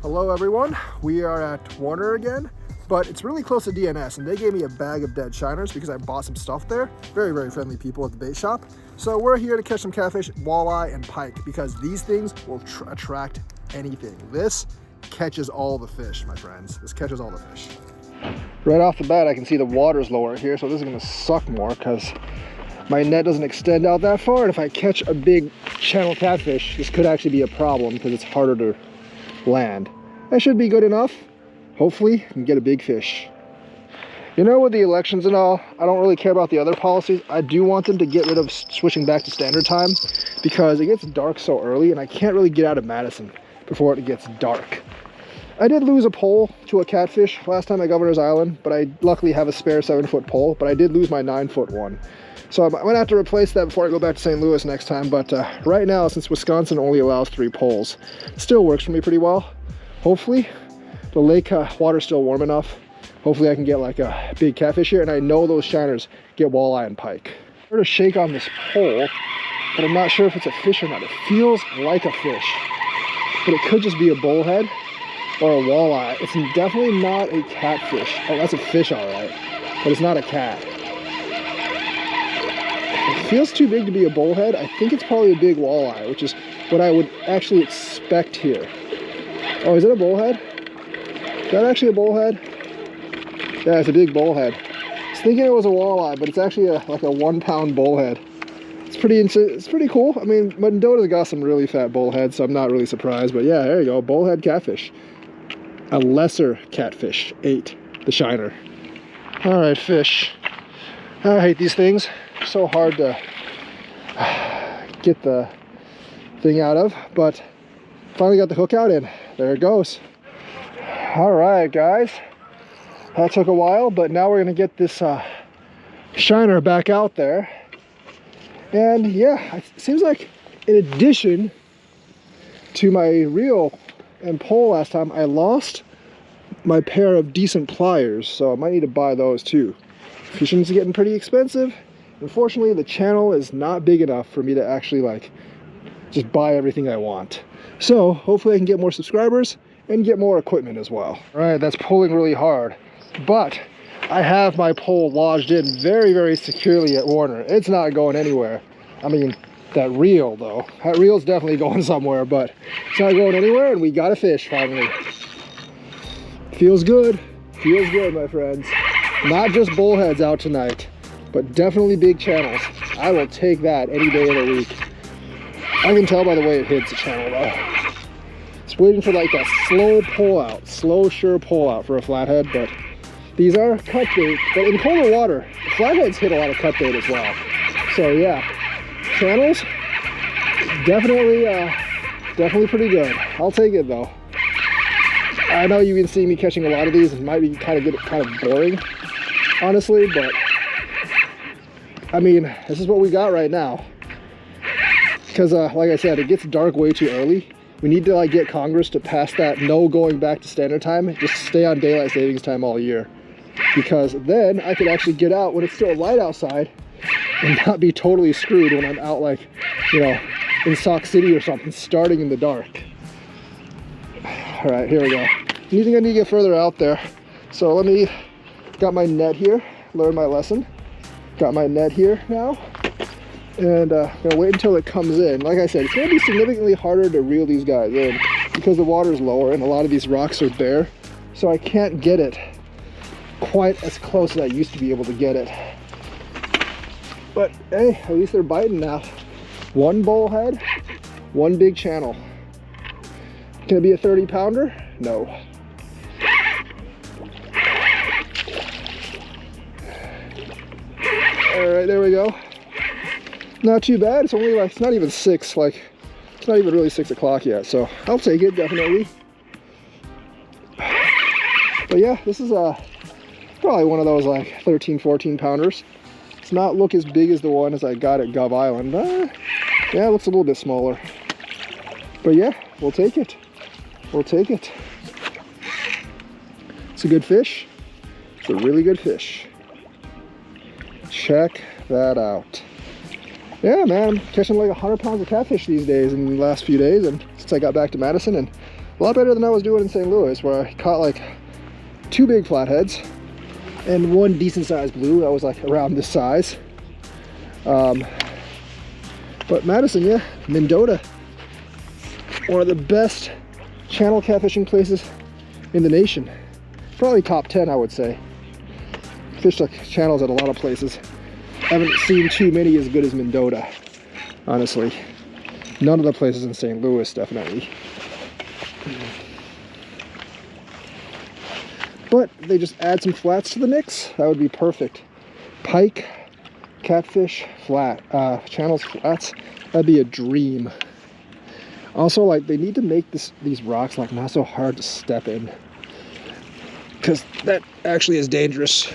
Hello everyone, we are at Warner again, but it's really close to DNS and they gave me a bag of dead shiners because I bought some stuff there. Very, very friendly people at the bait shop. So we're here to catch some catfish, walleye, and pike because these things will attract anything. This catches all the fish, my friends. This catches all the fish. Right off the bat, I can see the water's lower here, so this is gonna suck more because my net doesn't extend out that far, and if I catch a big channel catfish, this could actually be a problem because it's harder to land. That should be good enough. Hopefully, I can get a big fish. You know, with the elections and all, I don't really care about the other policies. I do want them to get rid of switching back to standard time because it gets dark so early and I can't really get out of Madison before it gets dark. I did lose a pole to a catfish last time at Governor's Island, but I luckily have a spare 7-foot pole, but I did lose my 9-foot one. So I'm gonna have to replace that before I go back to St. Louis next time, but right now, since Wisconsin only allows 3 poles, it still works for me pretty well. Hopefully, the lake water's still warm enough. Hopefully I can get like a big catfish here, and I know those shiners get walleye and pike. I'm gonna shake on this pole, but I'm not sure if it's a fish or not. It feels like a fish, but it could just be a bullhead or a walleye. It's definitely not a catfish. Oh, that's a fish all right, but it's not a cat. It feels too big to be a bullhead. I think it's probably a big walleye, which is what I would actually expect here. Oh, is it a bullhead? Is that actually a bullhead? Yeah, it's a big bullhead. I was thinking it was a walleye, but it's actually like a 1-pound bullhead. It's pretty cool. I mean, Mendota's got some really fat bullheads, so I'm not really surprised. But yeah, there you go, bullhead catfish. A lesser catfish ate the shiner. All right, fish. I hate these things. So hard to get the thing out of, but finally got the hook out and there it goes. All right, guys, that took a while, but now we're gonna get this shiner back out there. And yeah, it seems like in addition to my reel and pole last time, I lost my pair of decent pliers, so I might need to buy those too. Fishing's getting pretty expensive. Unfortunately, the channel is not big enough for me to actually like just buy everything I want. So hopefully I can get more subscribers and get more equipment as well. All right, that's pulling really hard, but I have my pole lodged in very, very securely at Warner. It's not going anywhere. I mean, that reel though, that reel's definitely going somewhere, but it's not going anywhere, and we got a fish finally. Feels good, my friends. Not just bullheads out tonight, but definitely big channels. I will take that any day of the week. I can tell by the way it hits the channel though. It's waiting for like that slow pull out, slow sure pull out for a flathead, but these are cut bait. But in colder water, flatheads hit a lot of cut bait as well. So yeah, channels, definitely pretty good. I'll take it though. I know you've been seeing me catching a lot of these. It might be kind of boring, honestly, but I mean, this is what we got right now. Because like I said, it gets dark way too early. We need to like get Congress to pass that no going back to standard time, just stay on daylight savings time all year. Because then I could actually get out when it's still light outside and not be totally screwed when I'm out like, you know, in Sauk City or something, starting in the dark. All right, here we go. I need to get further out there. So got my net here, learn my lesson. Got my net here now, and gonna wait until it comes in. Like I said, it's gonna be significantly harder to reel these guys in because the water's lower and a lot of these rocks are bare, so I can't get it quite as close as I used to be able to get it. But hey, at least they're biting now. 1 bullhead, 1 big channel. Can it be a 30-pounder? No. All right, there we go. Not too bad. It's only like, it's not even 6, like, it's not even really 6 o'clock yet, so I'll take it, definitely. But yeah, this is probably one of those like 13, 14 pounders. It's not look as big as the one as I got at Gov Island. Yeah, it looks a little bit smaller. But yeah, we'll take it. We'll take it. It's a good fish. It's a really good fish. Check that out. Yeah, man, I'm catching like 100 pounds of catfish these days in the last few days, and since I got back to Madison, and A lot better than I was doing in St. Louis, where I caught like 2 big flatheads and 1 decent sized blue that was like around this size. But Madison, yeah, Mendota, one of the best channel catfishing places in the nation. Probably top 10, I would say. Fished like channels at a lot of places. Haven't seen too many as good as Mendota, honestly. None of the places in St. Louis, definitely. But they just add some flats to the mix, that would be perfect. Pike, catfish, flat, channels, flats, that'd be a dream. Also, like, they need to make these rocks like not so hard to step in, because that actually is dangerous.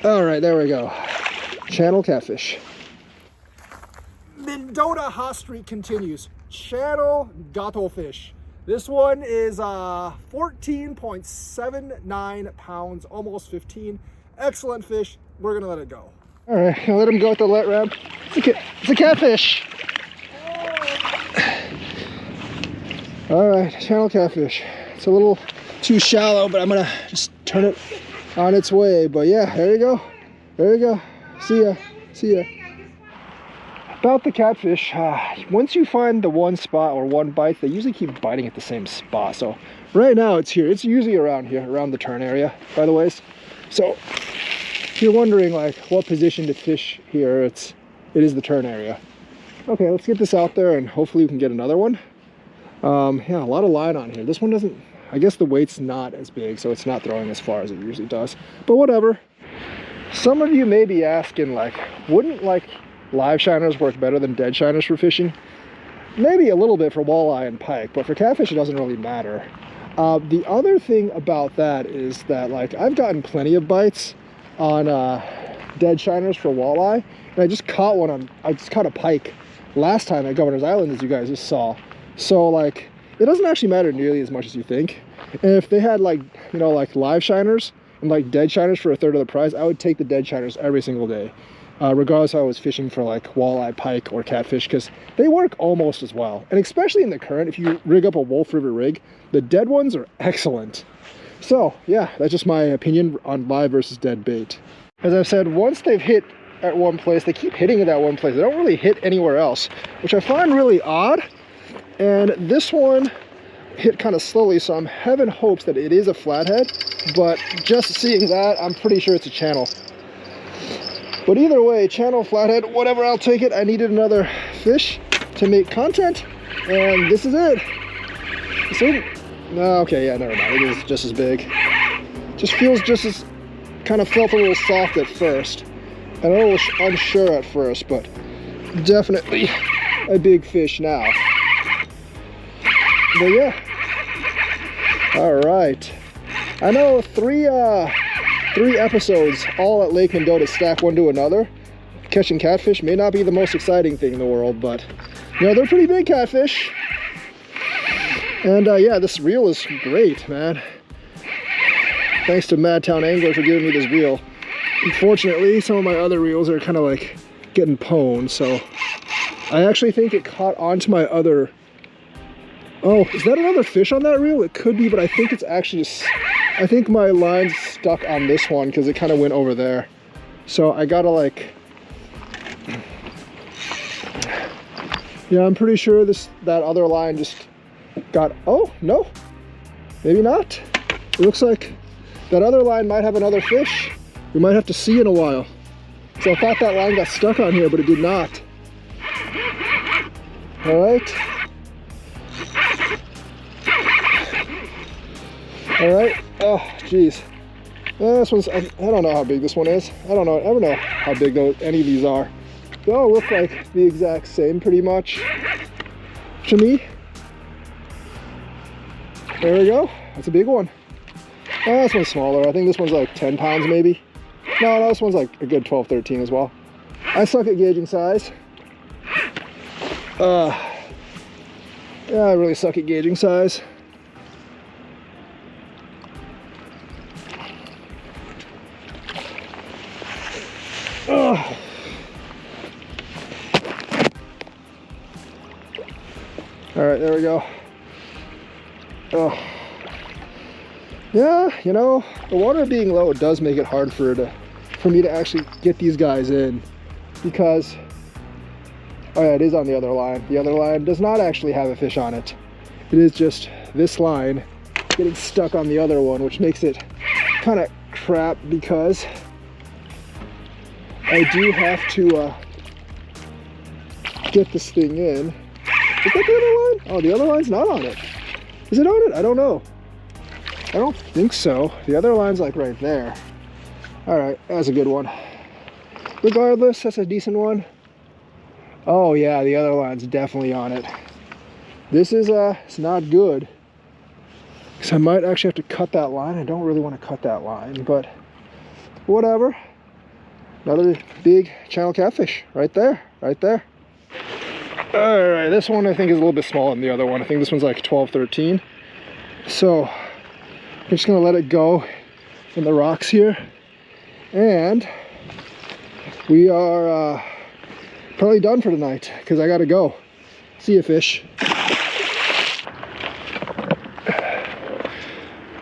All right, there we go. Channel catfish. Mendota hot streak continues. Channel gato fish. This one is 14.79 pounds, almost 15. Excellent fish. We're gonna let it go. All right, I'll let him go at the let ramp. It's a catfish. All right, channel catfish. It's a little too shallow, but I'm gonna just turn it on its way. But yeah, there you go. There you go. See ya. See ya. About the catfish, once you find the one spot or one bite, they usually keep biting at the same spot. So right now it's here. It's usually around here, around the turn area, by the ways. So if you're wondering like what position to fish here, it is the turn area. Okay, let's get this out there and hopefully we can get another one. Yeah, a lot of line on here. This one doesn't, I guess the weight's not as big, so it's not throwing as far as it usually does. But whatever. Some of you may be asking, like, wouldn't like live shiners work better than dead shiners for fishing? Maybe a little bit for walleye and pike, but for catfish it doesn't really matter. The other thing about that is that, like, I've gotten plenty of bites on dead shiners for walleye, and I just caught a pike last time at Governor's Island, as you guys just saw. So like, it doesn't actually matter nearly as much as you think. And if they had like, you know, like live shiners and like dead shiners for a third of the price, I would take the dead shiners every single day, regardless if I was fishing for like walleye, pike, or catfish, because they work almost as well. And especially in the current, if you rig up a Wolf River rig, the dead ones are excellent. So yeah, that's just my opinion on live versus dead bait. As I've said, once they've hit at one place, they keep hitting at that one place. They don't really hit anywhere else, which I find really odd. And this one hit kind of slowly, so I'm having hopes that it is a flathead, but just seeing that, I'm pretty sure it's a channel. But either way, channel, flathead, whatever, I'll take it. I needed another fish to make content, and this is it. See? No, okay, yeah, never mind. It is just as big. Just feels just as, kind of felt a little soft at first, and a little unsure at first, but definitely a big fish now. But yeah, all right. I know three episodes all at Lake Mendota stacked one to another. Catching catfish may not be the most exciting thing in the world, but you know, they're pretty big catfish. And yeah, this reel is great, man. Thanks to Madtown Angler for giving me this reel. Unfortunately, some of my other reels are kind of like getting pwned, so I actually think it caught onto my other. Oh, is that another fish on that reel? It could be, but I think it's actually just, I think my line's stuck on this one because it kind of went over there. So I gotta like, yeah, I'm pretty sure that other line just got, oh, no, maybe not. It looks like that other line might have another fish. We might have to see in a while. So I thought that line got stuck on here, but it did not. All right. All right. Oh, geez. This one's, I don't know how big this one is. I don't know how big any of these are. They all look like the exact same pretty much to me. There we go. That's a big one. Oh, this one's smaller. I think this one's like 10 pounds maybe. No, this one's like a good 12, 13 as well. I suck at gauging size. Yeah, I really suck at gauging size. All right, there we go. Oh. Yeah, you know, the water being low does make it hard for me to actually get these guys in, because, oh yeah, it is on the other line. The other line does not actually have a fish on it. It is just this line getting stuck on the other one, which makes it kind of crap, because I do have to get this thing in. Is that the other line? Oh, the other line's not on it. Is it on it? I don't know. I don't think so. The other line's like right there. All right, that's a good one. Regardless, that's a decent one. Oh yeah, the other line's definitely on it. This is it's not good, because I might actually have to cut that line. I don't really want to cut that line, but whatever. Another big channel catfish right there, right there. All right, this one I think is a little bit smaller than the other one. I think this one's like 12, 13. So I'm just gonna let it go in the rocks here, and we are probably done for tonight, because I gotta go. See you, fish.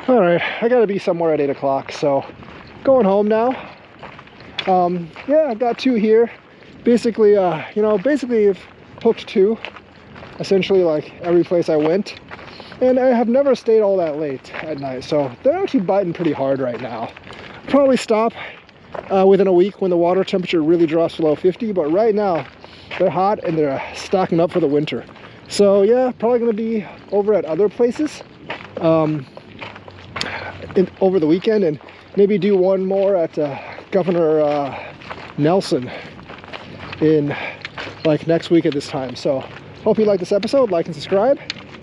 All right, I gotta be somewhere at 8 o'clock, so going home now. Yeah, I got 2 here. Basically, you know, basically I've hooked 2, essentially like every place I went. And I have never stayed all that late at night, so they're actually biting pretty hard right now. Probably stop within a week when the water temperature really drops below 50, but right now they're hot and they're stocking up for the winter. So yeah, probably gonna be over at other places over the weekend, and maybe do one more at Governor Nelson in like next week at this time. So hope you like this episode. Like and subscribe.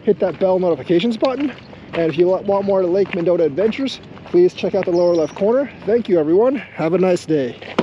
Hit that bell notifications button, and if you want more Lake Mendota adventures, please check out the lower left corner. Thank you, everyone. Have a nice day.